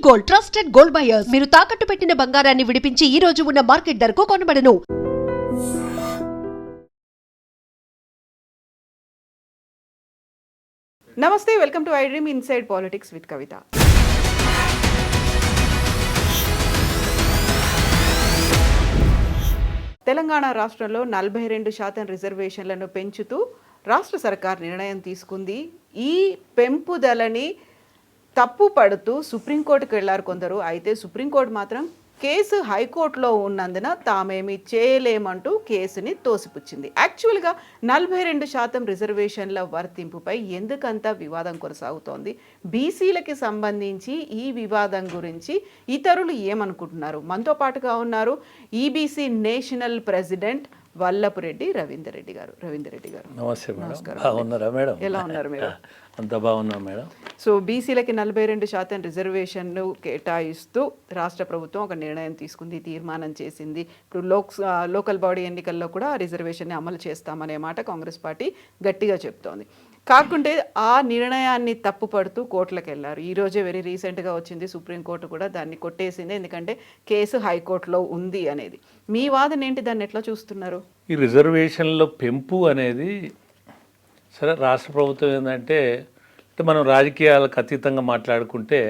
Gold, trusted gold buyers. మీరు తాకట్టు పెట్టిన బంగారాన్ని విడిపించి ఈ రోజు ఉన్న మార్కెట్ ధరకు కొనబడను. నమస్తే, welcome to I dream inside politics with Kavitha. Telangana రాష్ట్రంలో 42% రిజర్వేషన్లను పెంచుతూ రాష్ట్ర సర్కార్ నిర్ణయం తీసుకుంది. ఈ పెంపుదలని తప్పు పడుతూ సుప్రీంకోర్టుకు వెళ్లారు కొందరు. అయితే సుప్రీంకోర్టు మాత్రం కేసు హైకోర్టులో ఉన్నందున తామేమీ చేయలేమంటూ కేసుని తోసిపుచ్చింది. యాక్చువల్గా 42% రిజర్వేషన్ల వర్తింపుపై ఎందుకంత వివాదం కొనసాగుతోంది? బీసీలకి సంబంధించి ఈ వివాదం గురించి ఇతరులు ఏమనుకుంటున్నారు? మనతో పాటుగా ఉన్నారు EBC national president Vallapureddy Ravinder Reddy గారు. రవీందర్ రెడ్డి గారు నమస్తే మేడం. బాగున్నారా మేడం? ఎలా ఉన్నారు మీరు? అంత బాగున్నా మేడం. సో బీసీలకి 42% రిజర్వేషన్లు కేటాయిస్తూ రాష్ట్ర ప్రభుత్వం ఒక నిర్ణయం తీసుకుంది, తీర్మానం చేసింది. ఇప్పుడు లోకల్ బాడీ ఎన్నికల్లో కూడా రిజర్వేషన్ని అమలు చేస్తామనే మాట కాంగ్రెస్ పార్టీ గట్టిగా చెప్తోంది. కాకుంటే ఆ నిర్ణయాన్ని తప్పుపడుతూ కోర్టులకు వెళ్ళారు. ఈరోజే వెరీ రీసెంట్గా వచ్చింది, సుప్రీంకోర్టు కూడా దాన్ని కొట్టేసింది, ఎందుకంటే కేసు హైకోర్టులో ఉంది అనేది. మీ వాదన ఏంటి? దాన్ని ఎట్లా చూస్తున్నారు? ఈ రిజర్వేషన్లో పెంపు అనేది సరే, రాష్ట్ర ప్రభుత్వం ఏంటంటే మనం రాజకీయాలకు అతీతంగా మాట్లాడుకుంటే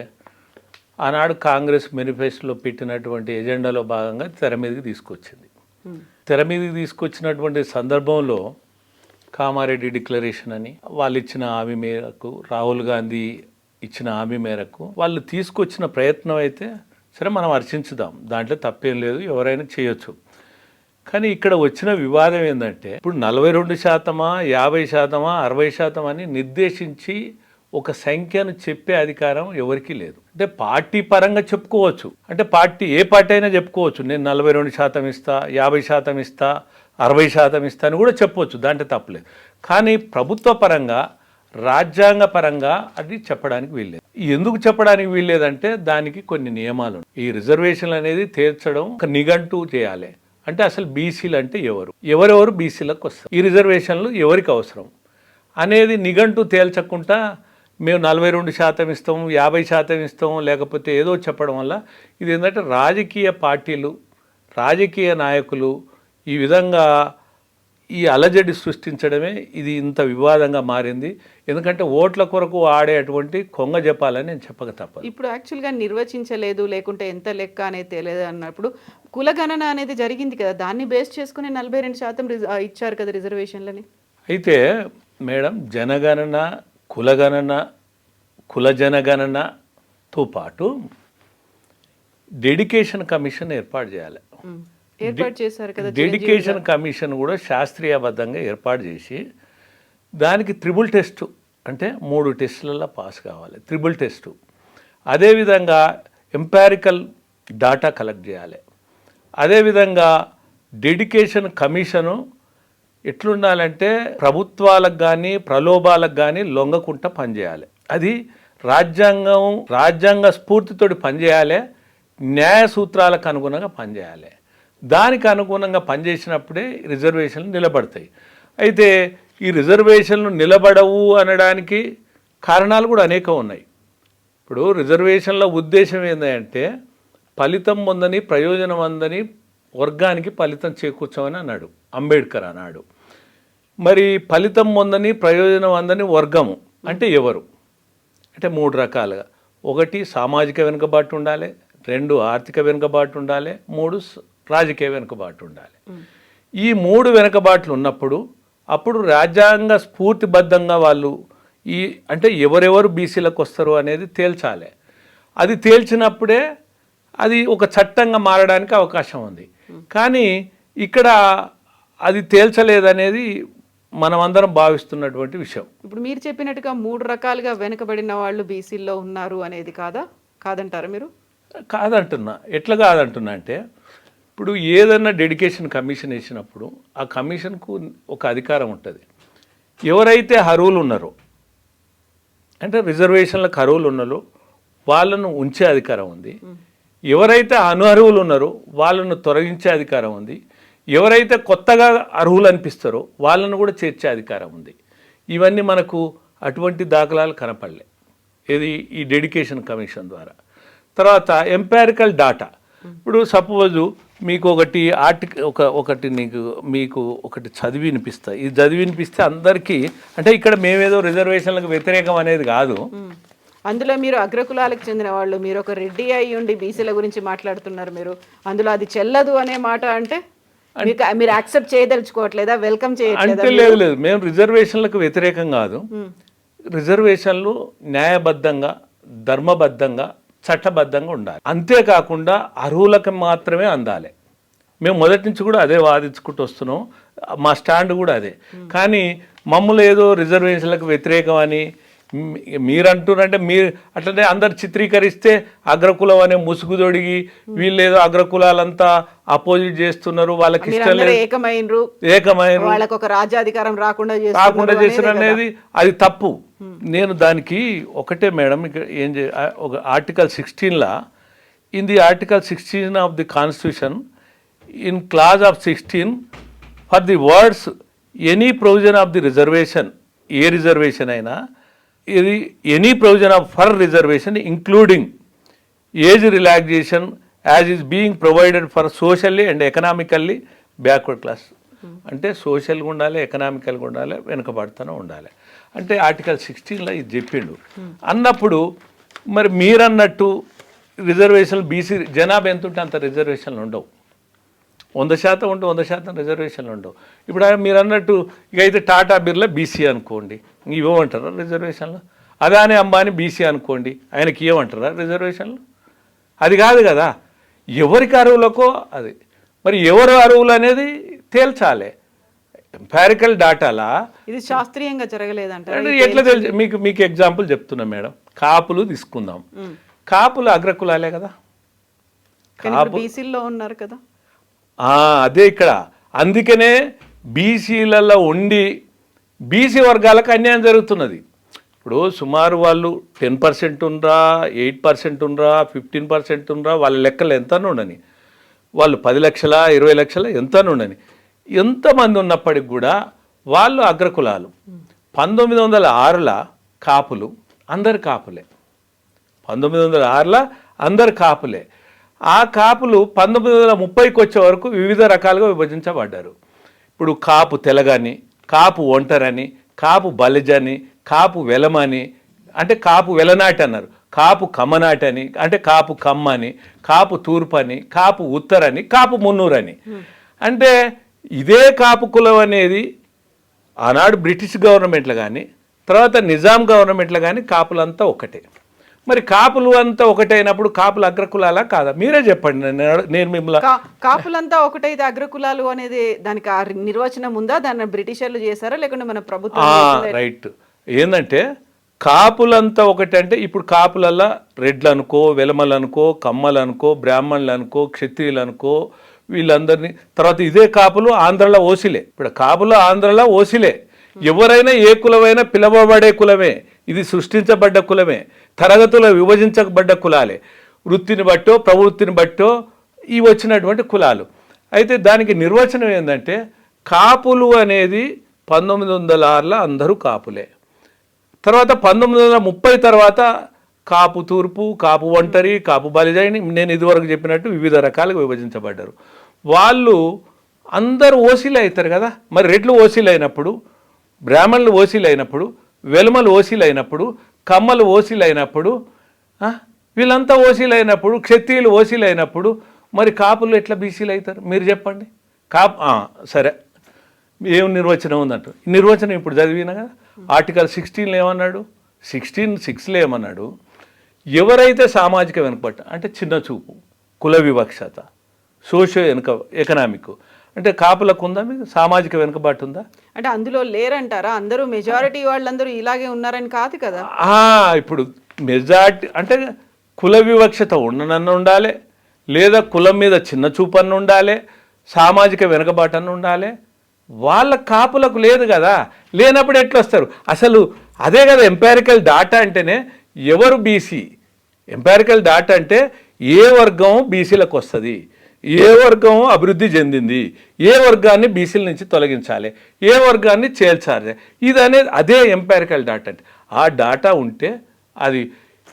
ఆనాడు కాంగ్రెస్ మేనిఫెస్టోలో పెట్టినటువంటి ఎజెండాలో భాగంగా తెర మీదకి తీసుకొచ్చింది. తెర మీదకి తీసుకొచ్చినటువంటి సందర్భంలో కామారెడ్డి డిక్లరేషన్ అని వాళ్ళు ఇచ్చిన హామీ మేరకు, రాహుల్ గాంధీ ఇచ్చిన హామీ మేరకు వాళ్ళు తీసుకొచ్చిన ప్రయత్నం అయితే సరే మనం హర్షించుదాం, దాంట్లో తప్పేం లేదు, ఎవరైనా చేయొచ్చు. కానీ ఇక్కడ వచ్చిన వివాదం ఏంటంటే ఇప్పుడు 42%, 50%, 60% అని నిర్దేశించి ఒక సంఖ్యను చెప్పే అధికారం ఎవరికీ లేదు. అంటే పార్టీ పరంగా చెప్పుకోవచ్చు, అంటే ఏ పార్టీ అయినా చెప్పుకోవచ్చు, నేను 42% ఇస్తా, 50% ఇస్తా, 60% ఇస్తా అని కూడా చెప్పవచ్చు, దాంట్లో తప్పలేదు. కానీ ప్రభుత్వ పరంగా, రాజ్యాంగ పరంగా అది చెప్పడానికి వీల్లేదు. ఎందుకు చెప్పడానికి వీల్లేదంటే దానికి కొన్ని నియమాలు. ఈ రిజర్వేషన్లు అనేది తీర్చడం ఒక నిఘంటు చేయాలి. అంటే అసలు బీసీలు అంటే ఎవరెవరు బీసీలకు వస్తారు, ఈ రిజర్వేషన్లు ఎవరికి అవసరం అనేది నిఘంటు తేల్చకుండా మేము 42% ఇస్తాం, 50% ఇస్తాం, లేకపోతే ఏదో చెప్పడం వల్ల ఇది ఏంటంటే రాజకీయ పార్టీలు, రాజకీయ నాయకులు ఈ విధంగా ఈ అలజడి సృష్టించడమే ఇది ఇంత వివాదంగా మారింది. ఎందుకంటే ఓట్ల కొరకు ఆడేటువంటి కొంగ జపాలని నేను చెప్పక తప్పదు. ఇప్పుడు యాక్చువల్గా నిర్వచించలేదు, లేకుంటే ఎంత లెక్క అనేది తెలియదు అన్నప్పుడు కులగణన అనేది జరిగింది కదా, దాన్ని బేస్ చేసుకుని 42% ఇచ్చారు కదా రిజర్వేషన్లని. అయితే మేడం, జనగణన, కులగణన, కులజనగణనతో పాటు డెడికేషన్ కమిషన్ ఏర్పాటు చేయాలి. చేశారు కదా. డెడికేషన్ కమిషన్ కూడా శాస్త్రీయబద్ధంగా ఏర్పాటు చేసి దానికి త్రిబుల్ టెస్టు, అంటే 3 టెస్టులలో పాస్ కావాలి, త్రిబుల్ టెస్టు. అదేవిధంగా ఎంపారికల్ డాటా కలెక్ట్ చేయాలి. అదేవిధంగా డెడికేషన్ కమిషను ఎట్లుండాలంటే ప్రభుత్వాలకు కానీ ప్రలోభాలకు కానీ లొంగకుండా పనిచేయాలి. అది రాజ్యాంగ స్ఫూర్తితోటి పనిచేయాలి, న్యాయ సూత్రాలకు అనుగుణంగా పనిచేయాలి. దానికి అనుగుణంగా పనిచేసినప్పుడే రిజర్వేషన్లు నిలబడతాయి. అయితే ఈ రిజర్వేషన్లు నిలబడవు అనడానికి కారణాలు కూడా అనేకం ఉన్నాయి. ఇప్పుడు రిజర్వేషన్ల ఉద్దేశం ఏంటంటే ఫలితం పొందని, ప్రయోజనం అందని వర్గానికి ఫలితం చేకూర్చమని అన్నాడు అంబేద్కర్ అన్నాడు. మరి ఫలితం పొందని, ప్రయోజనం అందని వర్గము అంటే ఎవరు అంటే 3 రకాలుగా. 1 సామాజిక వెనుకబాటు ఉండాలి, 2 ఆర్థిక వెనుకబాటు ఉండాలి, 3 రాజకీయ వెనుకబాటు ఉండాలి. ఈ 3 వెనుకబాట్లు ఉన్నప్పుడు అప్పుడు రాజ్యాంగ స్ఫూర్తిబద్ధంగా వాళ్ళు అంటే ఎవరెవరు బీసీలకు వస్తారు అనేది తేల్చాలి. అది తేల్చినప్పుడే అది ఒక చట్టంగా మారడానికి అవకాశం ఉంది. కానీ ఇక్కడ అది తేల్చలేదనేది మనమందరం భావిస్తున్నటువంటి విషయం. ఇప్పుడు మీరు చెప్పినట్టుగా 3 రకాలుగా వెనుకబడిన వాళ్ళు బీసీల్లో ఉన్నారు అనేది కాదంటారా మీరు? కాదంటున్నా. ఎట్లా కాదంటున్నా అంటే ఇప్పుడు ఏదన్నా డెడికేషన్ కమిషన్ వేసినప్పుడు ఆ కమిషన్కు ఒక అధికారం ఉంటుంది. ఎవరైతే అర్హులు ఉన్నారో, అంటే రిజర్వేషన్లకు అర్హులు ఉన్నారో వాళ్ళను ఉంచే అధికారం ఉంది. ఎవరైతే అనర్హులు ఉన్నారో వాళ్ళను తొలగించే అధికారం ఉంది. ఎవరైతే కొత్తగా అర్హులు అనిపిస్తారో వాళ్ళను కూడా చేర్చే అధికారం ఉంది. ఇవన్నీ మనకు అటువంటి దాఖలాలు కనపడలే. ఇది ఈ డెడికేషన్ కమిషన్ ద్వారా. తర్వాత ఎంపారికల్ డాటా. ఇప్పుడు సపోజు మీకు ఒకటి మీకు ఒకటి చదివి వినిపిస్తా. ఇది చదివి వినిపిస్తే అందరికీ, అంటే ఇక్కడ మేమేదో రిజర్వేషన్లకు వ్యతిరేకం అనేది కాదు. అందులో మీరు అగ్రకులాలకు చెందిన వాళ్ళు, మీరు ఒక రెడ్డి అయి ఉండి బీసీల గురించి మాట్లాడుతున్నారు. మీరు అందులో అది చెల్లదు అనే మాట అంటే మీరు యాక్సెప్ట్ చేయదలుచుకోవట్లేదా, వెల్కమ్ చేయట్లేదా? అంటే లేదు, మేము రిజర్వేషన్లకు వ్యతిరేకం కాదు. రిజర్వేషన్లు న్యాయబద్ధంగా, ధర్మబద్ధంగా, చట్టబద్ధంగా ఉండాలి. అంతేకాకుండా అర్హులకు మాత్రమే అందాలి. మేము మొదటి నుంచి కూడా అదే వాదించుకుంటూ వస్తున్నాం. మా స్టాండ్ కూడా అదే. కానీ మమ్మల్ని ఏదో రిజర్వేషన్లకు వ్యతిరేకం అని మీరు అంటున్నారంటే, మీరు అట్లనే అందరు చిత్రీకరిస్తే అగ్రకులం అనే ముసుగు తొడిగి వీళ్ళు ఏదో అగ్రకులాలంతా అపోజిట్ చేస్తున్నారు, వాళ్ళకి ఇష్టం లేదు, ఏకమైన వాళ్ళకి ఒక రాజ్యాధికారం రాకుండా చేస్తున్నారు అనేది అది తప్పు. నేను దానికి ఒకటే మేడం, ఇక్కడ ఒక ఆర్టికల్ 16లా, in the article 16 of the constitution, in clause of 16 for the words any provision of the reservation, a reservation అయినా, ఇది any provision of for reservation including age relaxation as is being provided for socially and economically backward class. అంటే సోషల్గా ఉండాలి, ఎకనామికల్గా ఉండాలి, వెనుకబడుతూనే ఉండాలి. అంటే article 16లో ఇది చెప్పిండు. అన్నప్పుడు మరి మీరన్నట్టు రిజర్వేషన్లు బీసీ జనాభా ఎంత ఉంటే అంత రిజర్వేషన్లు ఉండవు. 100% ఉంటే 100% రిజర్వేషన్లు ఉండవు. ఇప్పుడు మీరు అన్నట్టు ఇక అయితే టాటా బిర్లా బీసీ అనుకోండి, ఇవ్వమంటారా రిజర్వేషన్లు? అదాని అంబానీ బీసీ అనుకోండి, ఆయనకి ఇవ్వమంటారా రిజర్వేషన్లు? అది కాదు కదా, ఎవరికి అరువులకో అది. మరి ఎవరు అరువులు అనేది తేల్చాలి. ఎంపారికల్ డాటాలా ఇది శాస్త్రీయంగా జరగలేదంటే ఎట్లా తెలుసు? మీకు ఎగ్జాంపుల్ చెప్తున్నా మేడం. కాపులు తీసుకుందాం. కాపులు అగ్రకులాలే కదా, బీసీల్లో ఉన్నారు కదా. అదే ఇక్కడ. అందుకనే బీసీలలో ఉండి బీసీ వర్గాలకు అన్యాయం జరుగుతున్నది. ఇప్పుడు సుమారు వాళ్ళు 10% ఉండరా, 8% ఉండరా, 15% ఉండరా, వాళ్ళ లెక్కలు ఎంత ఉండని, వాళ్ళు 10 లక్షల 20 లక్షల ఎంత ఉండని, ఎంతమంది ఉన్నప్పటికి కూడా వాళ్ళు అగ్రకులాలు. 1906లో కాపులు అందరు కాపులే. 1906లో అందరు కాపులే. ఆ కాపులు 1930కి వచ్చే వరకు వివిధ రకాలుగా విభజించబడ్డారు. ఇప్పుడు కాపు తెలగని, కాపు ఒంటరని, కాపు బలిజని, కాపు వెలమని, అంటే కాపు వెలనాటి అన్నారు, కాపు కమ్మనాటి అని, అంటే కాపు కమ్మని, కాపు తూర్పని, కాపు ఉత్తరని, కాపు మున్నూరని. అంటే ఇదే కాపు కులం అనేది ఆనాడు బ్రిటిష్ గవర్నమెంట్లు కానీ తర్వాత నిజాం గవర్నమెంట్లు కానీ కాపులంతా ఒకటే. మరి కాపులు అంతా ఒకటైనప్పుడు కాపులు అగ్రకులాలా కాదా? మీరే చెప్పండి. నేను మిమ్మల్ని కాపులంతా ఒకటైతే అగ్రకులాలు అనేది దానికి ఆ నిర్వచనం ఉందా? దాన్ని బ్రిటిషర్లు చేశారా లేకుంటే మన ప్రభుత్వం? రైట్. ఏంటంటే కాపులంతా ఒకటి అంటే ఇప్పుడు కాపులల్లా రెడ్లు అనుకో, వెలమలు అనుకో, కమ్మలు అనుకో, బ్రాహ్మణులు అనుకో, క్షత్రియులు అనుకో, వీళ్ళందరినీ. తర్వాత ఇదే కాపులు ఆంధ్రలో ఓసిలే. ఇప్పుడు కాపులు ఆంధ్రలో ఓసిలే. ఎవరైనా ఏ కులమైనా పిలవబడే కులమే. ఇది సృష్టించబడ్డ కులమే. తరగతులు విభజించబడ్డ కులాలే. వృత్తిని బట్టో ప్రవృత్తిని బట్టో ఇవి వచ్చినటువంటి కులాలు. అయితే దానికి నిర్వచనం ఏంటంటే కాపులు అనేది 1906లో అందరూ కాపులే. తర్వాత 1930 తర్వాత కాపు తూర్పు, కాపు ఒంటరి, కాపు బలిజని, నేను ఇదివరకు చెప్పినట్టు వివిధ రకాలుగా విభజించబడ్డారు. వాళ్ళు అందరూ ఓసీలు అవుతారు కదా. మరి రెడ్లు ఓసీలు అయినప్పుడు, బ్రాహ్మణులు ఓసీలు అయినప్పుడు, వెలుమలు ఓసీలు అయినప్పుడు, కమ్మలు ఓసీలు అయినప్పుడు, వీళ్ళంతా ఓసీలు అయినప్పుడు, క్షత్రియులు ఓసీలు అయినప్పుడు మరి కాపులు ఎట్లా బీసీలు అవుతారు? మీరు చెప్పండి. సరే, ఏం నిర్వచనం ఉందంట. నిర్వచనం ఇప్పుడు చదివినా కదా. ఆర్టికల్ 16లో ఏమన్నాడు? 16(6)లో ఏమన్నాడు? ఎవరైతే సామాజిక వెనుకబట్ట అంటే చిన్న చూపు, కుల వివక్షత, ఎకనామిక్ అంటే కాపులకు ఉందా? మీకు సామాజిక వెనుకబాటు ఉందా? అంటే అందులో లేరంటారా? అందరూ మెజారిటీ వాళ్ళందరూ ఇలాగే ఉన్నారని కాదు కదా. ఇప్పుడు మెజారిటీ అంటే కుల వివక్షత ఉండనన్న ఉండాలి, లేదా కులం మీద చిన్న చూపన్న ఉండాలి, సామాజిక వెనుకబాటు అన్న ఉండాలి. వాళ్ళ కాపులకు లేదు కదా. లేనప్పుడు ఎట్లా వస్తారు? అసలు అదే కదా ఎంపారికల్ డాటా అంటేనే. ఎవరు బీసీ? ఎంపారికల్ డాటా అంటే ఏ వర్గం బీసీలకు వస్తుంది, ఏ వర్గం అభివృద్ధి చెందింది, ఏ వర్గాన్ని బీసీల నుంచి తొలగించాలి, ఏ వర్గాన్ని చేల్చాలి, ఇది అనేది అదే ఎంపారికల్ డాటా అంటే. ఆ డాటా ఉంటే అది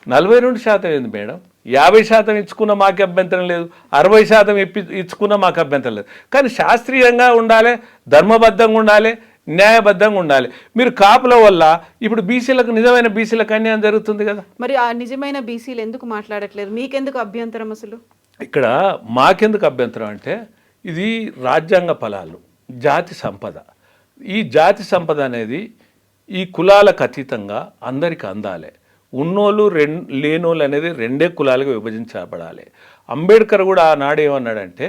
42% ఏంది మేడం? 50% ఇచ్చుకున్న మాకు అభ్యంతరం లేదు, 60% ఇచ్చుకున్న మాకు అభ్యంతరం లేదు. కానీ శాస్త్రీయంగా ఉండాలి, ధర్మబద్ధంగా ఉండాలి, న్యాయబద్ధంగా ఉండాలి. మీరు కాపుల వల్ల ఇప్పుడు బీసీలకు, నిజమైన బీసీలకు అన్యాయం జరుగుతుంది కదా. మరి ఆ నిజమైన బీసీలు ఎందుకు మాట్లాడట్లేదు? మీకెందుకు అభ్యంతరం అసలు? ఇక్కడ మాకెందుకు అభ్యంతరం అంటే ఇది రాజ్యాంగ ఫలాలు, జాతి సంపద. ఈ జాతి సంపద అనేది ఈ కులాలకు అతీతంగా అందరికి అందాలి. ఉన్నోళ్ళు లేనోళ్ళు అనేది రెండే కులాలుగా విభజించబడాలి. అంబేద్కర్ కూడా ఆనాడు ఏమన్నాడంటే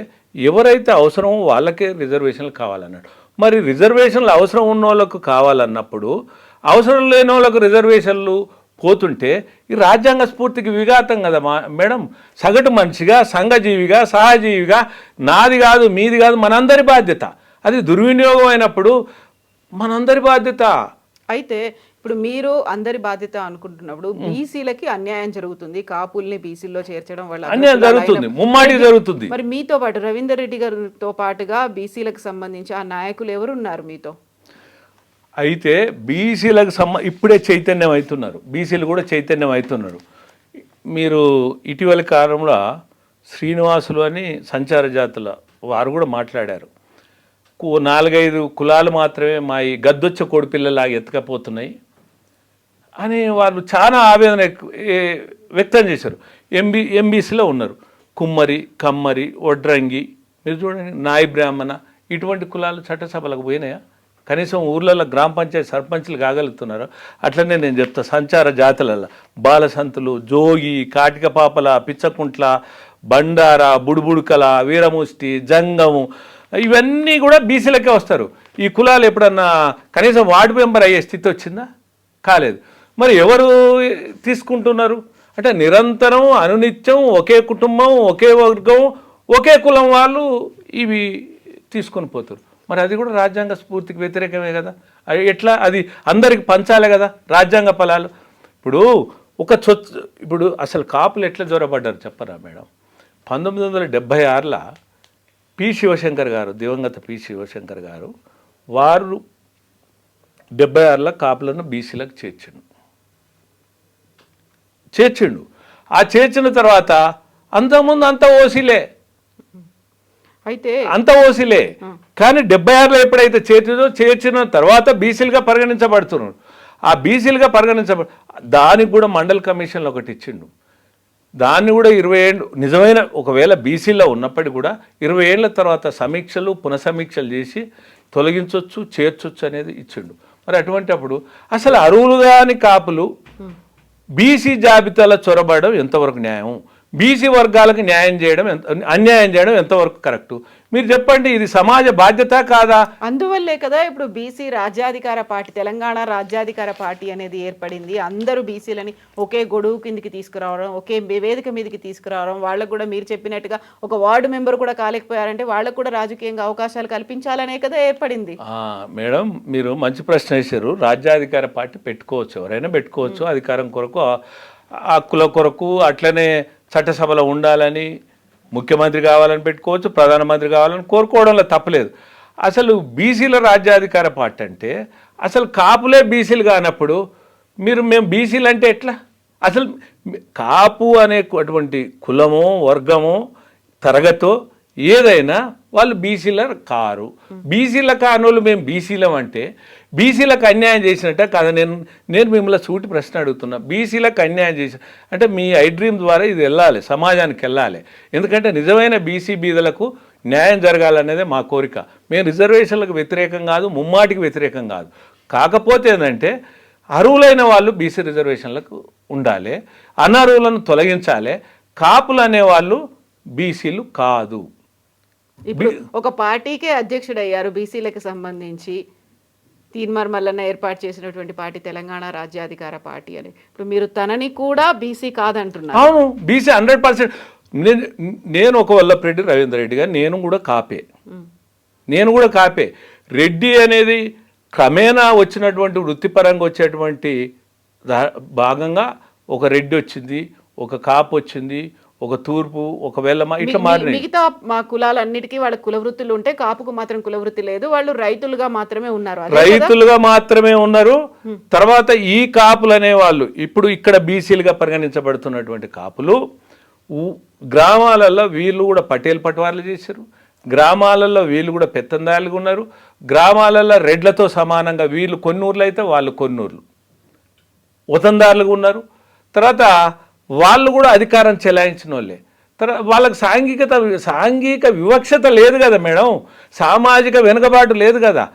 ఎవరైతే అవసరమో వాళ్ళకే రిజర్వేషన్లు కావాలన్నాడు. మరి రిజర్వేషన్లు అవసరం ఉన్న వాళ్ళకు కావాలన్నప్పుడు అవసరం లేని వాళ్ళకు రిజర్వేషన్లు పోతుంటే ఈ రాజ్యాంగ స్ఫూర్తికి విఘాతం కదా మేడం. సగటు మనిషిగా, సంఘజీవిగా, సహజీవిగా నాది కాదు, మీది కాదు, మనందరి బాధ్యత. అది దుర్వినియోగం అయినప్పుడు మనందరి బాధ్యత. అయితే ఇప్పుడు మీరు అందరి బాధ్యత అనుకుంటున్నప్పుడు బీసీలకి అన్యాయం జరుగుతుంది, కాపుల్ని బీసీల్లో చేర్చడం వల్ల అన్యాయం జరుగుతుంది, ముమ్మాటి జరుగుతుంది. మరి మీతో పాటు రవీందర్ రెడ్డి గారితో పాటుగా బీసీలకు సంబంధించి ఆ నాయకులు ఎవరు ఉన్నారు మీతో? అయితే బీసీలకు ఇప్పుడే చైతన్యం అవుతున్నారు, బీసీలు కూడా చైతన్యం అవుతున్నారు. మీరు ఇటీవల కాలంలో శ్రీనివాసులు అని సంచార జాతుల వారు కూడా మాట్లాడారు. 4-5 కులాలు మాత్రమే మా ఈ గద్దొచ్చ కోడిపిల్లలాగా ఎత్తుకపోతున్నాయి అని వాళ్ళు చాలా ఆవేదన వ్యక్తం చేశారు. ఎంబీసీలో ఉన్నారు కుమ్మరి, కమ్మరి, వడ్రంగి, మీరు చూడండి నాయి బ్రాహ్మణ, ఇటువంటి కులాలు చట్టసభలకు పోయినాయా? కనీసం ఊర్లలో గ్రామ పంచాయతీ సర్పంచ్లు కాగలుగుతున్నారు. అట్లనే నేను చెప్తా, సంచార జాతులలో బాలసంతులు, జోగి, కాటికపాపల, పిచ్చకుంట్ల, బండార, బుడుబుడుకల, వీరముష్టి, జంగము, ఇవన్నీ కూడా బీసీలకే వస్తారు. ఈ కులాలు ఎప్పుడన్నా కనీసం వార్డు మెంబర్ అయ్యే స్థితి వచ్చిందా? కాలేదు. మరి ఎవరు తీసుకుంటున్నారు అంటే నిరంతరం అనునిత్యం ఒకే కుటుంబం, ఒకే వర్గం, ఒకే కులం వాళ్ళు ఇవి తీసుకొని పోతారు. మరి అది కూడా రాజ్యాంగ స్ఫూర్తికి వ్యతిరేకమే కదా. అది ఎట్లా? అది అందరికి పంచాలి కదా రాజ్యాంగ ఫలాలు. ఇప్పుడు అసలు కాపులు ఎట్లా జ్వరపడ్డారు చెప్పరా మేడం? 1976లో పి శివశంకర్ గారు, దివంగత పి శివశంకర్ గారు, వారు 76లో కాపులను బీసీలకు చేర్చిండు. ఆ చేర్చిన తర్వాత అంతకుముందు అంత ఓసీలే, కానీ 76లో ఎప్పుడైతే చేర్చిన తర్వాత బీసీలుగా పరిగణించబడుతున్నారు. ఆ బీసీలుగా దానికి కూడా మండల్ కమిషన్లో ఒకటి ఇచ్చిండు. దాన్ని కూడా 20 ఏళ్ళు నిజమైన ఒకవేళ బీసీలో ఉన్నప్పటికీ కూడా 20 ఏళ్ళ తర్వాత సమీక్షలు, పునఃసమీక్షలు చేసి తొలగించవచ్చు, చేర్చొచ్చు అనేది ఇచ్చిండు. మరి అటువంటిప్పుడు అసలు అరువులు కాని కాపులు బీసీ జాబితాలో చొరబడడం ఎంతవరకు న్యాయం? బీసీ వర్గాలకు అన్యాయం చేయడం ఎంతవరకు కరెక్టు? మీరు చెప్పండి, ఇది సమాజ బాధ్యత కాదా? అందువల్లే కదా ఇప్పుడు బీసీ రాజ్యాధికార పార్టీ, తెలంగాణ రాజ్యాధికార పార్టీ అనేది ఏర్పడింది. అందరూ బీసీలని ఒకే గొడుగు కిందికి తీసుకురావడం, ఒకే వేదిక మీదకి తీసుకురావడం, వాళ్ళకు కూడా మీరు చెప్పినట్టుగా ఒక వార్డు మెంబర్ కూడా కాలేకపోయారంటే వాళ్ళకు కూడా రాజకీయంగా అవకాశాలు కల్పించాలనే కదా ఏర్పడింది. మేడం, మీరు మంచి ప్రశ్న వేశారు. రాజ్యాధికార పార్టీ పెట్టుకోవచ్చు, ఎవరైనా పెట్టుకోవచ్చు, అధికారం కొరకు, హక్కుల కొరకు, అట్లనే చట్టసభలో ఉండాలని, ముఖ్యమంత్రి కావాలని పెట్టుకోవచ్చు, ప్రధానమంత్రి కావాలని కోరుకోవడంలో తప్పలేదు. అసలు బీసీల రాజ్యాధికార పార్టీ అంటే అసలు కాపులే బీసీలు కానప్పుడు మేము బీసీలు అంటే ఎట్లా? అసలు కాపు అనేటువంటి కులమో, వర్గమో, తరగతో ఏదైనా వాళ్ళు బీసీల కారు. బీసీల కానోళ్ళు మేము బీసీలం అంటే బీసీలకు అన్యాయం చేసినట్ట కదా? నేను మిమ్మల్ని సూటి ప్రశ్న అడుగుతున్నా. బీసీలకు అన్యాయం చేసిన అంటే మీ ఐ డ్రీమ్ ద్వారా ఇది వెళ్ళాలి, సమాజానికి వెళ్ళాలి. ఎందుకంటే నిజమైన బీసీ బీదలకు న్యాయం జరగాలనేదే మా కోరిక. మేము రిజర్వేషన్లకు వ్యతిరేకం కాదు, ముమ్మాటికి వ్యతిరేకం కాదు. కాకపోతే ఏంటంటే అర్హులైన వాళ్ళు బీసీ రిజర్వేషన్లకు ఉండాలి, అనర్హులను తొలగించాలి. కాపులు అనేవాళ్ళు బీసీలు కాదు. ఇప్పుడు ఒక పార్టీకే అధ్యక్షుడు అయ్యారు బీసీలకు సంబంధించి, తీన్మార్ మల్లన్న ఏర్పాటు చేసినటువంటి పార్టీ తెలంగాణ రాజ్యాధికార పార్టీ అని. ఇప్పుడు మీరు తనని కూడా బీసీ కాదంటున్నారు. అవును, బీసీ 100%. నేను ఒక వల్లభరెడ్డి రవీందర్ రెడ్డి గారు, నేను కూడా కాపే. రెడ్డి అనేది క్రమేణా వచ్చినటువంటి వృత్తిపరంగా వచ్చేటువంటి భాగంగా ఒక రెడ్డి వచ్చింది, ఒక కాపు వచ్చింది, ఒక తూర్పు, ఒక వెల్లమ, ఇట్లా మారినాయి. మిగతా మా కులాలన్నిటికీ వాళ్ళ కుల వృత్తులు ఉంటే కాపుకు మాత్రం కుల వృత్తి లేదు, వాళ్ళు రైతులుగా మాత్రమే ఉన్నారు. తర్వాత ఈ కాపులు అనేవాళ్ళు ఇప్పుడు ఇక్కడ బీసీలుగా పరిగణించబడుతున్నటువంటి కాపులు గ్రామాలలో వీళ్ళు కూడా పటేల్ పట్వార్లు చేశారు, గ్రామాలలో వీళ్ళు కూడా పెత్తందారులుగా ఉన్నారు, గ్రామాలలో రెడ్లతో సమానంగా వీళ్ళు కొన్ని ఊర్లు అయితే వాళ్ళు కొన్ని ఊర్లు వతందారులుగా ఉన్నారు. తర్వాత వాళ్ళు కూడా అధికారం చెలాయించిన వాళ్ళే. తర్వాత వాళ్ళకి సాంఘిక వివక్షత లేదు కదా మేడం, సామాజిక వెనుకబాటు లేదు కదా,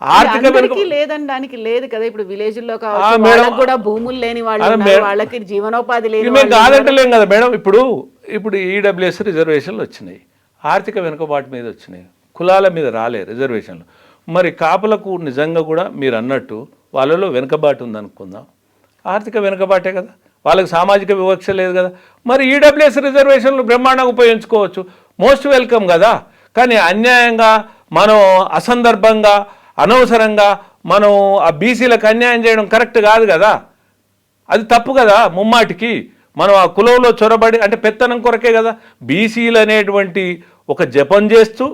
ఆర్థిక లేదనడానికి లేదు కదా. ఇప్పుడు విలేజ్ లో కావచ్చు, వాళ్ళకి కూడా భూములు లేని వాళ్ళు ఉన్నారు, వాళ్ళకి జీవనోపాధి లేని మేము కాదంటలేం కదా మేడం. ఇప్పుడు ఈడబ్ల్యూఎస్ రిజర్వేషన్లు వచ్చినాయి, ఆర్థిక వెనుకబాటు మీద వచ్చినాయి, కులాల మీద రాలే రిజర్వేషన్లు. మరి కాపులకు నిజంగా కూడా మీరు అన్నట్టు వాళ్ళలో వెనుకబాటు ఉందనుకుందాం, ఆర్థిక వెనుకబాటే కదా, వాళ్ళకి సామాజిక వివక్ష లేదు కదా. మరి ఈడబ్ల్యూఎస్ రిజర్వేషన్లు బ్రహ్మాండంగా ఉపయోగించుకోవచ్చు, మోస్ట్ వెల్కమ్ కదా. కానీ అన్యాయంగా మనం అసందర్భంగా అనవసరంగా మనం ఆ బీసీలకు అన్యాయం చేయడం కరెక్ట్ కాదు కదా, అది తప్పు కదా. ముమ్మాటికి మనం ఆ కులంలో చొరబడి అంటే పెత్తనం కొరకే కదా బీసీలు అనేటువంటి ఒక జపం చేస్తూ,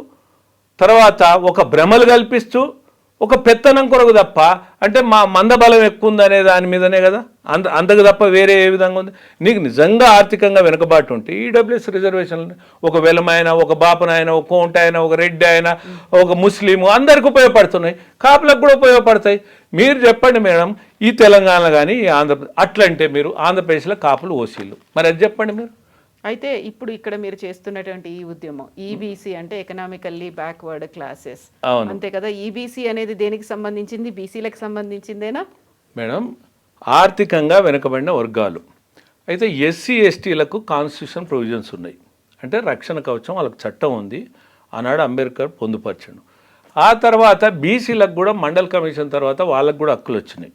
తర్వాత ఒక భ్రమలు కల్పిస్తూ, ఒక పెత్తనం కొరకు తప్ప అంటే మా మందబలం ఎక్కువ ఉంది అనే దాని మీదనే కదా, అంతకు తప్ప వేరే ఏ విధంగా ఉంది. నీకు నిజంగా ఆర్థికంగా వెనుకబాటు ఉంటే ఈడబ్ల్యూఎస్ రిజర్వేషన్లు ఒక వెలమైన, ఒక బాపనైనా, ఒక కోంట అయినా, ఒక రెడ్డి అయినా, ఒక ముస్లిం అందరికి ఉపయోగపడుతున్నాయి, కాపులకు కూడా ఉపయోగపడతాయి. మీరు చెప్పండి మేడం, ఈ తెలంగాణ కానీ ఈ ఆంధ్రప్రదేశ్ అట్లంటే మీరు ఆంధ్రప్రదేశ్లో కాపులు ఓసీలు, మరి అది చెప్పండి మీరు. అయితే ఇప్పుడు ఇక్కడ మీరు చేస్తున్నటువంటి ఈ ఉద్యమం ఈబీసీ అంటే ఎకనామికల్లీ బ్యాక్వర్డ్ క్లాసెస్, అంతే కదా. ఈబీసీ అనేది దేనికి సంబంధించింది, బీసీలకు సంబంధించిందేనా మేడం? ఆర్థికంగా వెనుకబడిన వర్గాలు. అయితే ఎస్సీ ఎస్టీలకు కాన్స్టిట్యూషన్ ప్రొవిజన్స్ ఉన్నాయి, అంటే రక్షణ కవచం వాళ్ళకి చట్టం ఉంది, ఆనాడు అంబేద్కర్ పొందుపరిచాడు. ఆ తర్వాత బీసీలకు కూడా మండల్ కమిషన్ తర్వాత వాళ్ళకు కూడా హక్కులు వచ్చినాయి,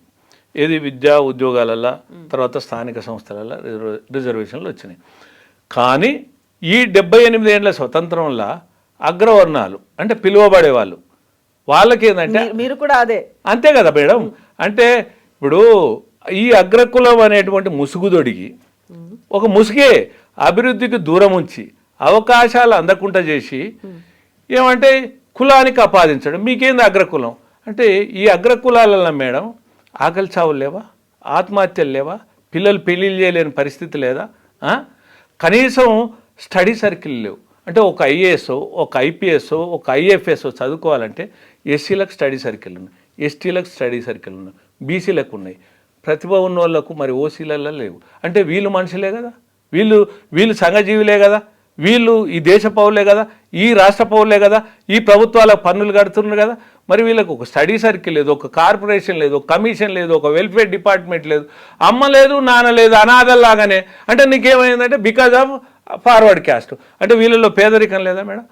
ఏది విద్యా ఉద్యోగాలలో, తర్వాత స్థానిక సంస్థలలో రిజర్వేషన్లు వచ్చినాయి. కానీ ఈ 78 ఏళ్ళ స్వతంత్రంలో అగ్రవర్ణాలు అంటే పిలువబడేవాళ్ళు వాళ్ళకి ఏంటంటే మీరు కూడా అదే అంతే కదా మేడం. అంటే ఇప్పుడు ఈ అగ్రకులం అనేటువంటి ముసుగుదొడిగి ఒక ముసుగే అభివృద్ధికి దూరం ఉంచి అవకాశాలు అందకుండా చేసి ఏమంటే కులానికి ఆపాదించడం. మీకేంది అగ్రకులం అంటే? ఈ అగ్రకులాలలో మేడం ఆకలి చావులు లేవా, ఆత్మహత్యలు లేవా, పిల్లలు పెళ్ళిళ్ళు చేయలేని పరిస్థితి లేదా, కనీసం స్టడీ సర్కిల్ లేవు. అంటే ఒక ఐఏఎస్, ఒక ఐపీఎస్, ఒక ఐఎఫ్ఎస్ చదువుకోవాలంటే ఎస్సీలకు స్టడీ సర్కిల్ ఉన్నాయి, ఎస్టీలకు స్టడీ సర్కిల్ ఉన్నాయి, బీసీలకు ఉన్నాయి, ప్రతిభ ఉన్న వాళ్ళకు మరి ఓసీలలో లేవు. అంటే వీళ్ళు మనుషులే కదా, వీళ్ళు సంఘజీవులే కదా, వీళ్ళు ఈ దేశ పౌరులే కదా, ఈ రాష్ట్ర పౌరులే కదా, ఈ ప్రభుత్వాలకు పన్నులు కడుతున్నారు కదా. మరి వీళ్ళకు ఒక స్టడీ సర్కిల్ లేదు, ఒక కార్పొరేషన్ లేదు, ఒక కమిషన్ లేదు, ఒక వెల్ఫేర్ డిపార్ట్మెంట్ లేదు, అమ్మ లేదు, నాన్న లేదు, అనాథల్లాగానే. అంటే నీకేమైందంటే బికాజ్ ఆఫ్ ఫార్వర్డ్ క్యాస్ట్. అంటే వీళ్ళలో పేదరికం లేదా మేడం?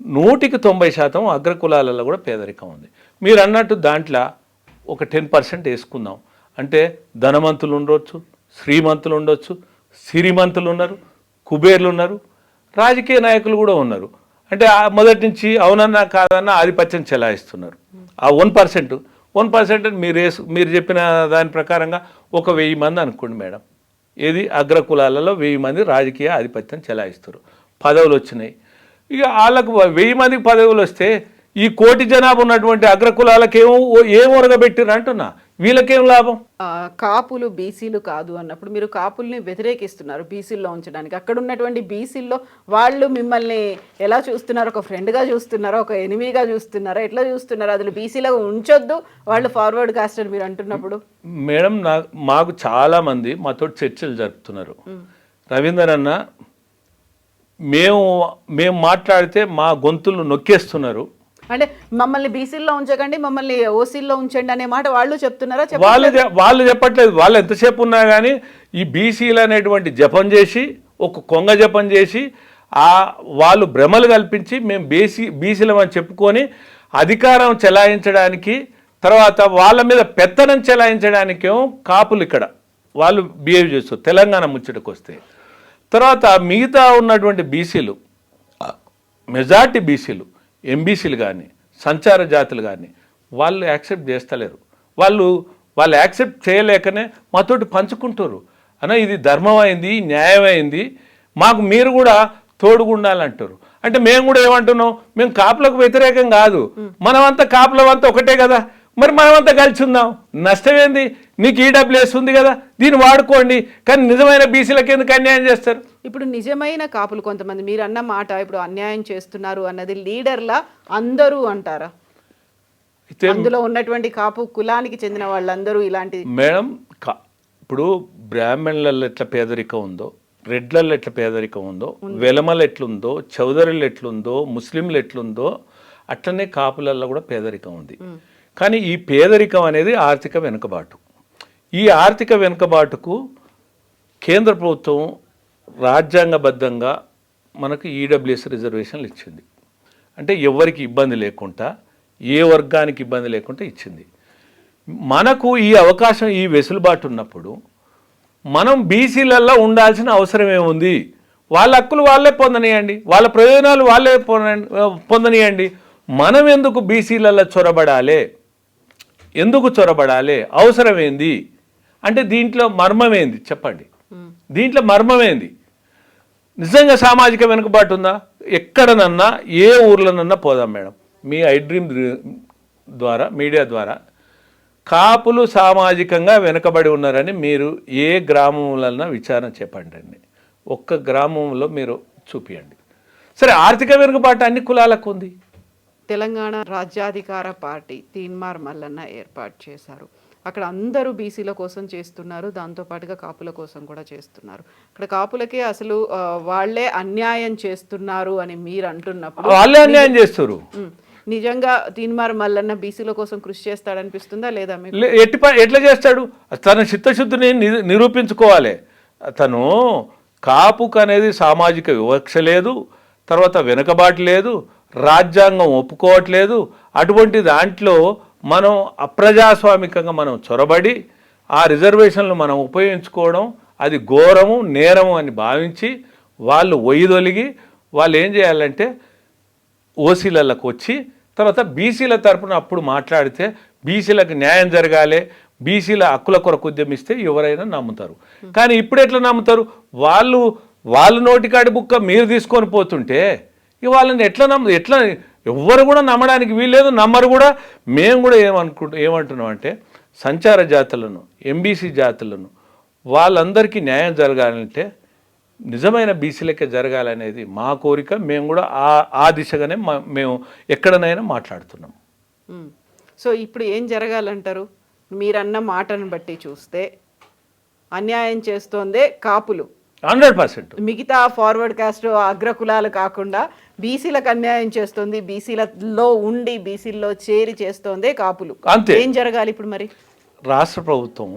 100% అగ్రకులాలలో కూడా పేదరికం ఉంది. మీరు అన్నట్టు దాంట్లో ఒక 10% వేసుకుందాం అంటే ధనవంతులు ఉండొచ్చు, శ్రీమంతులు ఉండొచ్చు, సిరిమంతులు ఉన్నారు, కుబేర్లు ఉన్నారు, రాజకీయ నాయకులు కూడా ఉన్నారు. అంటే మొదటి నుంచి అవునన్నా కాదన్నా ఆధిపత్యం చెలాయిస్తున్నారు. ఆ 1% మీరు చెప్పిన దాని ప్రకారంగా ఒక 1000 మంది అనుకోండి మేడం, ఏది అగ్రకులాలలో 1000 మంది రాజకీయ ఆధిపత్యం చెలాయిస్తారు, పదవులు వచ్చినాయి. ఇక వాళ్ళకు 1000 మందికి పదవులు వస్తే ఈ కోటి జనాభా ఉన్నటువంటి అగ్రకులాలకేమో ఏం ఒరగబెట్టిర్రు అంటున్నా, వీళ్ళకేం లాభం? కాపులు బీసీలు కాదు అన్నప్పుడు మీరు కాపుల్ని వ్యతిరేకిస్తున్నారు బీసీల్లో ఉంచడానికి. అక్కడ ఉన్నటువంటి బీసీల్లో వాళ్ళు మిమ్మల్ని ఎలా చూస్తున్నారు? ఒక ఫ్రెండ్గా చూస్తున్నారా, ఒక ఎనిమీగా చూస్తున్నారా, ఎట్లా చూస్తున్నారు? అసలు బీసీలో ఉంచొద్దు వాళ్ళు ఫార్వర్డ్ కాస్ట్ అని మీరు అంటున్నప్పుడు మేడం మాకు చాలామంది మాతో చర్చలు జరుపుతున్నారు. రవీందర్ అన్న మేము మాట్లాడితే మా గొంతులు నొక్కేస్తున్నారు, అంటే మమ్మల్ని బీసీల్లో ఉంచకండి, మమ్మల్ని ఓసీల్లో ఉంచండి అనే మాట వాళ్ళు చెప్తున్నారా? వాళ్ళు చెప్పట్లేదు. వాళ్ళు ఎంతసేపు ఉన్నా కానీ ఈ బీసీలు అనేటువంటి జపం చేసి, ఒక కొంగ జపం చేసి, వాళ్ళు భ్రమలు కల్పించి మేము బీసీలం అని చెప్పుకొని అధికారం చెలాయించడానికి, తర్వాత వాళ్ళ మీద పెత్తనం చెలాయించడానికేమో కాపులు ఇక్కడ వాళ్ళు బిహేవ్ చేస్తారు. తెలంగాణ ముచ్చటకు వస్తే తర్వాత మిగతా ఉన్నటువంటి బీసీలు, మెజార్టీ బీసీలు, ఎంబీసీలు కానీ సంచార జాతులు కానీ వాళ్ళు యాక్సెప్ట్ చేస్తలేరు. వాళ్ళు యాక్సెప్ట్ చేయలేకనే మాతోటి పంచుకుంటారు. అన్న ఇది ధర్మమైంది, న్యాయమైంది, మాకు మీరు కూడా తోడుగుండాలంటారు. అంటే మేము కూడా ఏమంటున్నాం, మేము కాపులకు వ్యతిరేకం కాదు, మనమంతా కాపులమంతా ఒకటే కదా, మరి మనమంతా కలిసి ఉందాం, నష్టమేంది? నీకు ఈడబ్ల్యూఎస్ ఉంది కదా, దీన్ని వాడుకోండి, కానీ నిజమైన బీసీలకు ఎందుకు అన్యాయం చేస్తారు? ఇప్పుడు నిజమైన కాపులు కొంతమంది మీరు అన్న మాట ఇప్పుడు అన్యాయం చేస్తున్నారు అన్నది లీడర్లా అందరూ అంటారా? అయితే అందులో ఉన్నటువంటి కాపు కులానికి చెందిన వాళ్ళందరూ ఇలాంటి మేడం ఇప్పుడు బ్రాహ్మణులలో ఎట్లా పేదరికం ఉందో, రెడ్లలో ఎట్లా పేదరికం ఉందో, వెలమలు ఎట్లుందో, చౌదరులు ఎట్లుందో, ముస్లింలు ఎట్లుందో అట్లనే కాపులలో కూడా పేదరికం ఉంది. కానీ ఈ పేదరికం అనేది ఆర్థిక వెనుకబాటు. ఈ ఆర్థిక వెనుకబాటుకు కేంద్ర ప్రభుత్వం రాజ్యాంగబద్ధంగా మనకు ఈడబ్ల్యూఎస్ రిజర్వేషన్లు ఇచ్చింది. అంటే ఎవరికి ఇబ్బంది లేకుండా, ఏ వర్గానికి ఇబ్బంది లేకుండా ఇచ్చింది. మనకు ఈ అవకాశం, ఈ వెసులుబాటు ఉన్నప్పుడు మనం బీసీలలో ఉండాల్సిన అవసరం ఏముంది? వాళ్ళ హక్కులు వాళ్ళే పొందనియండి, వాళ్ళ ప్రయోజనాలు వాళ్ళే పొందనియండి. మనం ఎందుకు బీసీలలో చొరబడాలి? ఎందుకు చొరబడాలి? అవసరం ఏంది? అంటే దీంట్లో మర్మమేంది చెప్పండి? దీంట్లో మర్మమేంది? నిజంగా సామాజిక వెనుకబాటు ఉందా? ఎక్కడనన్నా ఏ ఊర్లోనన్నా పోదాం మేడం, మీ ఐడ్రీమ్ ద్వారా, మీడియా ద్వారా కాపులు సామాజికంగా వెనుకబడి ఉన్నారని మీరు ఏ గ్రామంలో విచారణ చెప్పండి. ఒక్క గ్రామంలో మీరు చూపియండి. సరే, ఆర్థిక వెనుకబాటు అన్ని కులాలకు ఉంది. తెలంగాణ రాజ్యాధికార పార్టీ తీన్మార్ మల్లన్న ఏర్పాటు చేశారు. అక్కడ అందరూ బీసీల కోసం చేస్తున్నారు, దాంతోపాటుగా కాపుల కోసం కూడా చేస్తున్నారు. అక్కడ కాపులకే అసలు వాళ్ళే అన్యాయం చేస్తున్నారు అని మీరు అంటున్నప్పుడు వాళ్ళే అన్యాయం చేస్తారు. నిజంగా తీన్మార్ మల్లన్న బీసీల కోసం కృషి చేస్తాడనిపిస్తుందా లేదా మీకు? ఎట్లా చేస్తాడు? తన చిత్తశుద్ధిని నిరూపించుకోవాలి. తను కాపుకు అనేది సామాజిక వివక్ష లేదు, తర్వాత వెనుకబాటు లేదు, రాజ్యాంగం ఒప్పుకోవట్లేదు. అటువంటి దాంట్లో మనం అప్రజాస్వామికంగా మనం చొరబడి ఆ రిజర్వేషన్లు మనం ఉపయోగించుకోవడం అది ఘోరము, నేరము అని భావించి వాళ్ళు ఒయ్యిదొలిగి వాళ్ళు ఏం చేయాలంటే ఓసీలకు వచ్చి తర్వాత బీసీల తరపున అప్పుడు మాట్లాడితే బీసీలకు న్యాయం జరగాలి, బీసీల హక్కుల కొరకు ఉద్యమిస్తే ఎవరైనా నమ్ముతారు. కానీ ఇప్పుడు ఎట్లా నమ్ముతారు? వాళ్ళ నోటికాడి బుక్క మీరు తీసుకొని పోతుంటే వాళ్ళని ఎట్లా ఎవ్వరు కూడా నమ్మడానికి వీల్లేదు, నమ్మరు కూడా. మేము కూడా ఏమంటున్నాం అంటే సంచార జాతులను, ఎంబీసీ జాతులను వాళ్ళందరికీ న్యాయం జరగాలంటే నిజమైన బీసీలకే జరగాలనేది మా కోరిక. మేము కూడా ఆ దిశగానే మేము ఎక్కడనైనా మాట్లాడుతున్నాం. సో ఇప్పుడు ఏం జరగాలంటారు? మీరన్న మాటను బట్టి చూస్తే అన్యాయం చేస్తోందే కాపులు 100%. మిగతా ఫార్వర్డ్ కాస్ట్ అగ్రకులాలు కాకుండా బీసీలకు అన్యాయం చేస్తుంది, బీసీలలో ఉండి బీసీల్లో చేరి చేస్తోందే కాపులు. అంతే. ఏం జరగాలి ఇప్పుడు మరి? రాష్ట్ర ప్రభుత్వం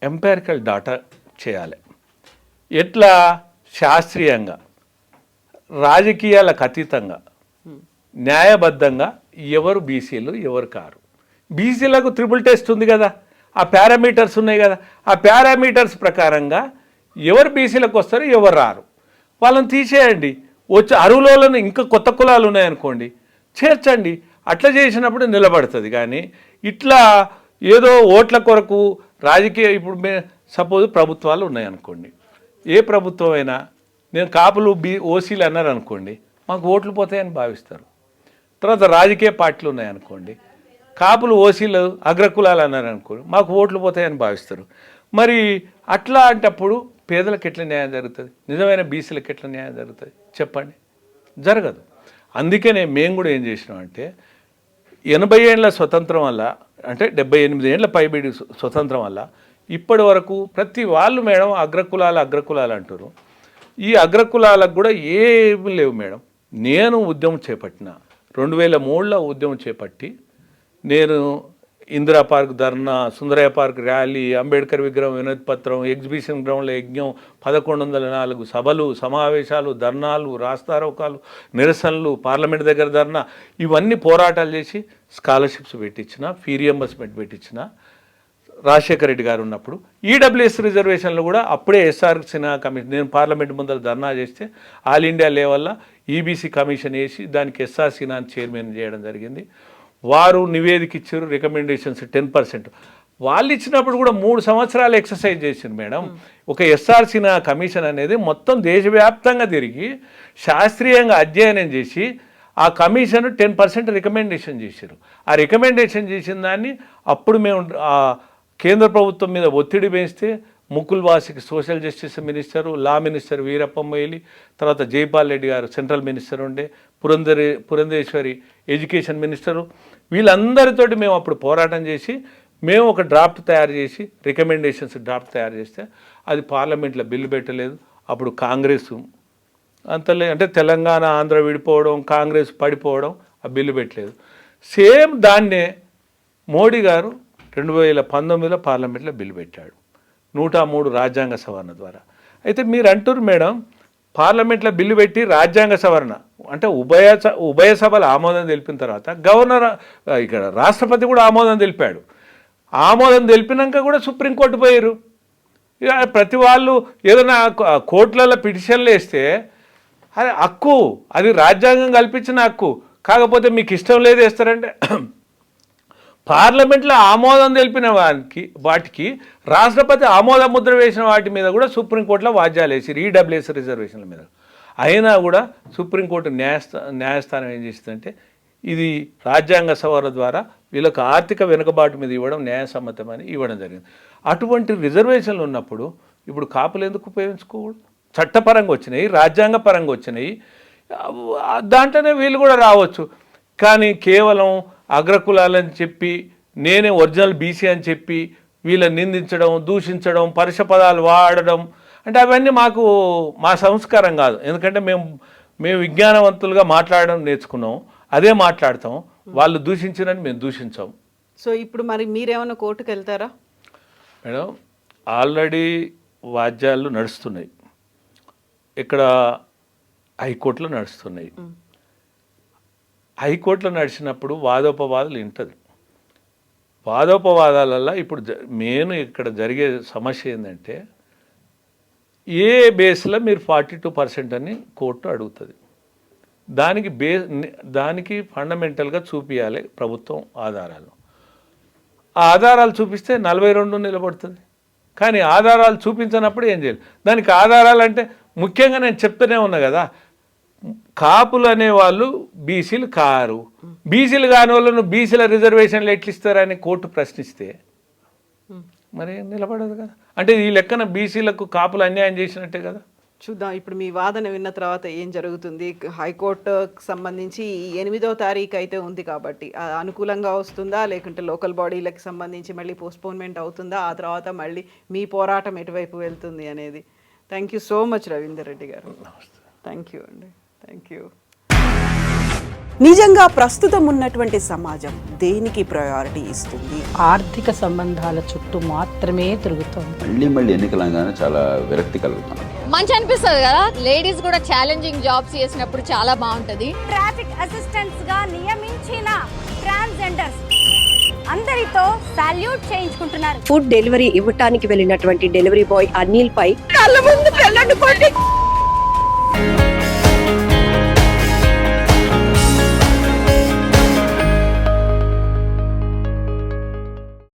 ఎంపైరికల్ డాటా చేయాలి. ఎట్లా? శాస్త్రీయంగా, రాజకీయాలకు అతీతంగా, న్యాయబద్ధంగా ఎవరు బీసీలు ఎవరు కారు. బీసీలకు ట్రిపుల్ టెస్ట్ ఉంది కదా, ఆ పారామీటర్స్ ఉన్నాయి కదా, ఆ పారామీటర్స్ ప్రకారంగా ఎవరు బీసీలకు వస్తారు ఎవరు రారు వాళ్ళని తీసేయండి. వచ్చి అరువులను ఇంకా కొత్త కులాలు ఉన్నాయనుకోండి చేర్చండి. అట్లా చేసినప్పుడు నిలబడుతుంది. కానీ ఇట్లా ఏదో ఓట్ల కొరకు రాజకీయ ఇప్పుడు సపోజ్ ప్రభుత్వాలు ఉన్నాయనుకోండి, ఏ ప్రభుత్వం అయినా నేను కాపులు ఓసీలు అన్నారు అనుకోండి మాకు ఓట్లు పోతాయని భావిస్తారు. తర్వాత రాజకీయ పార్టీలు ఉన్నాయనుకోండి, కాపులు ఓసీలు అగ్రకులాలు అన్నారు అనుకోండి మాకు ఓట్లు పోతాయని భావిస్తారు. మరి అట్లా అంటప్పుడు పేదలకు ఎట్లా న్యాయం జరుగుతుంది? నిజమైన బీసీలకు ఎట్లా న్యాయం జరుగుతుంది చెప్పండి? జరగదు. అందుకనే మేము కూడా ఏం చేసినామంటే 80 ఏళ్ళ స్వతంత్రం వల్ల, అంటే 78 ఏళ్ళ పైబడి స్వతంత్రం వల్ల ఇప్పటి వరకు ప్రతి వాళ్ళు మేడం అగ్రకులాలు అంటారు. ఈ అగ్రకులాలకు కూడా ఏమి లేవు మేడం. నేను ఉద్యమం చేపట్టిన 2003లో ఉద్యమం చేపట్టి నేను ఇందిరా పార్క్ ధర్నా, సుందరయ్య పార్క్ ర్యాలీ, అంబేద్కర్ విగ్రహం వినతి పత్రం, ఎగ్జిబిషన్ గ్రౌండ్లో యజ్ఞం, 1104 సభలు, సమావేశాలు, ధర్నాలు, రాస్తారోకాలు, నిరసనలు, పార్లమెంట్ దగ్గర ధర్నా, ఇవన్నీ పోరాటాలు చేసి స్కాలర్షిప్స్ పెట్టించిన, ఫీ రియంబర్స్మెంట్ పెట్టించిన రాజశేఖర రెడ్డి గారు ఉన్నప్పుడు. ఈడబ్ల్యూఎస్ రిజర్వేషన్లు కూడా అప్పుడే ఎస్ఆర్ సిన్హా కమిషన్, నేను పార్లమెంట్ ముందర ధర్నా చేస్తే ఆల్ ఇండియా లెవెల్లో ఈబీసీ కమిషన్ వేసి దానికి ఎస్ఆర్ సిన్హాని చైర్మన్ చేయడం జరిగింది. వారు నివేదిక ఇచ్చారు, రికమెండేషన్స్ 10%. వాళ్ళు ఇచ్చినప్పుడు కూడా 3 సంవత్సరాలు ఎక్సర్సైజ్ చేసింది మేడం. ఒక ఎస్ఆర్ సిన్హా కమిషన్ అనేది మొత్తం దేశవ్యాప్తంగా తిరిగి శాస్త్రీయంగా అధ్యయనం చేసి ఆ కమిషన్ 10% రికమెండేషన్ చేశారు. ఆ రికమెండేషన్ చేసిన దాన్ని అప్పుడు మేము కేంద్ర ప్రభుత్వం మీద ఒత్తిడి పెంచితే ముకుల్ వాసికి social justice minister, law minister Veerappa Moily, తర్వాత జైపాల్ రెడ్డి గారు సెంట్రల్ మినిస్టర్ ఉండే, పురంధేశ్వరి ఎడ్యుకేషన్ మినిస్టరు, వీళ్ళందరితోటి మేము అప్పుడు పోరాటం చేసి మేము ఒక డ్రాఫ్ట్ తయారు చేసి రికమెండేషన్స్ డ్రాఫ్ట్ తయారు చేస్తే అది పార్లమెంట్లో బిల్లు పెట్టలేదు. అప్పుడు కాంగ్రెస్ అంతలే అంటే తెలంగాణ ఆంధ్ర విడిపోవడం, కాంగ్రెస్ పడిపోవడం, ఆ బిల్లు పెట్టలేదు. సేమ్ దాన్నే మోడీ గారు 2019లో పార్లమెంట్లో బిల్లు పెట్టాడు 103 రాజ్యాంగ సవరణ ద్వారా. అయితే మీరు అంటారు మేడం, పార్లమెంట్లో బిల్లు పెట్టి రాజ్యాంగ సవరణ అంటే ఉభయ సభలు ఆమోదం తెలిపిన తర్వాత గవర్నర్ ఇక్కడ రాష్ట్రపతి కూడా ఆమోదం తెలిపాడు. ఆమోదం తెలిపినాక కూడా సుప్రీంకోర్టు పోయారు. ఇక ప్రతి వాళ్ళు ఏదైనా కోర్టులలో పిటిషన్లు వేస్తే అది హక్కు, అది రాజ్యాంగం కల్పించిన హక్కు. కాకపోతే మీకు ఇష్టం లేదు వేస్తారంటే పార్లమెంట్లో ఆమోదం తెలిపిన వాటికి రాష్ట్రపతి ఆమోద ముద్ర వేసిన వాటి మీద కూడా సుప్రీంకోర్టులో వాద్యాలు వేసి ఈడబ్ల్యూఎస్ రిజర్వేషన్ల మీద. అయినా కూడా సుప్రీంకోర్టు న్యాయస్థానం ఏం చేసిందంటే ఇది రాజ్యాంగ సవరణ ద్వారా వీళ్ళకు ఆర్థిక వెనుకబాటు మీద ఇవ్వడం న్యాయసమ్మతమని ఇవ్వడం జరిగింది. అటువంటి రిజర్వేషన్లు ఉన్నప్పుడు ఇప్పుడు కాపులు ఎందుకు ఉపయోగించుకోకూడదు? చట్టపరంగా వచ్చినాయి, రాజ్యాంగ పరంగా వచ్చినాయి, దాంట్లోనే వీళ్ళు కూడా రావచ్చు. కానీ కేవలం అగ్రకులాలని చెప్పి నేనే ఒరిజినల్ బీసీ అని చెప్పి వీళ్ళని నిందించడం, దూషించడం, పరుష పదాలు వాడడం అంటే అవన్నీ మా సంస్కారం కాదు. ఎందుకంటే మేము విజ్ఞానవంతులుగా మాట్లాడడం నేర్చుకున్నాం, అదే మాట్లాడతాం. వాళ్ళు దూషించినని మేము దూషించాం. సో ఇప్పుడు మరి మీరేమన్నా కోర్టుకు వెళ్తారా మేడం? ఆల్రెడీ వాద్యాలు నడుస్తున్నాయి, ఇక్కడ హైకోర్టులో నడుస్తున్నాయి. హైకోర్టులో నడిచినప్పుడు వాదోపవాదాలు ఉంటుంది. వాదోపవాదాలల్లో ఇప్పుడు మెయిన్ ఇక్కడ జరిగే సమస్య ఏంటంటే ఏ బేస్లో మీరు 42% అని కోర్టు అడుగుతుంది. దానికి ఫండమెంటల్గా చూపించాలి ప్రభుత్వం ఆధారాలు. ఆ ఆధారాలు చూపిస్తే 42 నిలబడుతుంది. కానీ ఆధారాలు చూపించినప్పుడు ఏం చేయాలి? దానికి ఆధారాలు అంటే ముఖ్యంగా నేను చెప్తూనే ఉన్నా కదా, కాపులు అనేవాళ్ళు బీసీలు కారు, బీసీలు కాని వాళ్ళను బీసీల రిజర్వేషన్లు ఎట్లు ఇస్తారని కోర్టు ప్రశ్నిస్తే మరి నిలబడదు కదా. అంటే ఈ లెక్కన బీసీలకు కాపులు అన్యాయం చేసినట్టే కదా. చూద్దాం ఇప్పుడు మీ వాదన విన్న తర్వాత ఏం జరుగుతుంది. హైకోర్టుకు సంబంధించి 8వ తారీఖు అయితే ఉంది కాబట్టి అనుకూలంగా వస్తుందా, లేకుంటే లోకల్ బాడీలకు సంబంధించి మళ్ళీ పోస్ట్పోన్మెంట్ అవుతుందా, ఆ తర్వాత మళ్ళీ మీ పోరాటం ఎటువైపు వెళ్తుంది అనేది. Thank you so much Ravinder Reddy గారు. థ్యాంక్ యూ అండి. Thank you. నిజంగా ప్రస్తుతం ఉన్నటువంటి సమాజం దేనికి ప్రయారిటీ ఇస్తుంది? ఆర్థిక సంబంధాల చుట్టూ మాత్రమే తిరుగుతుంది. మళ్ళీ ఎన్నికలంగానే చాలా విరక్తి కలుగుతాం. మంచి అనిపిస్తుంది కదా, లేడీస్ కూడా ఛాలెంజింగ్ జాబ్స్ చేసినప్పుడు చాలా బాగుంటది. ట్రాఫిక్ అసిస్టెంట్స్ గా నియమించిన ట్రాన్స్జెండర్స్ అందరితో సాల్యూట్ చేయించుకుంటున్నారు. ఫుడ్ డెలివరీ ఇవ్వటానికి వెళ్ళినటువంటి డెలివరీ బాయ్ అనిల్ పై కళ్ళ ముందు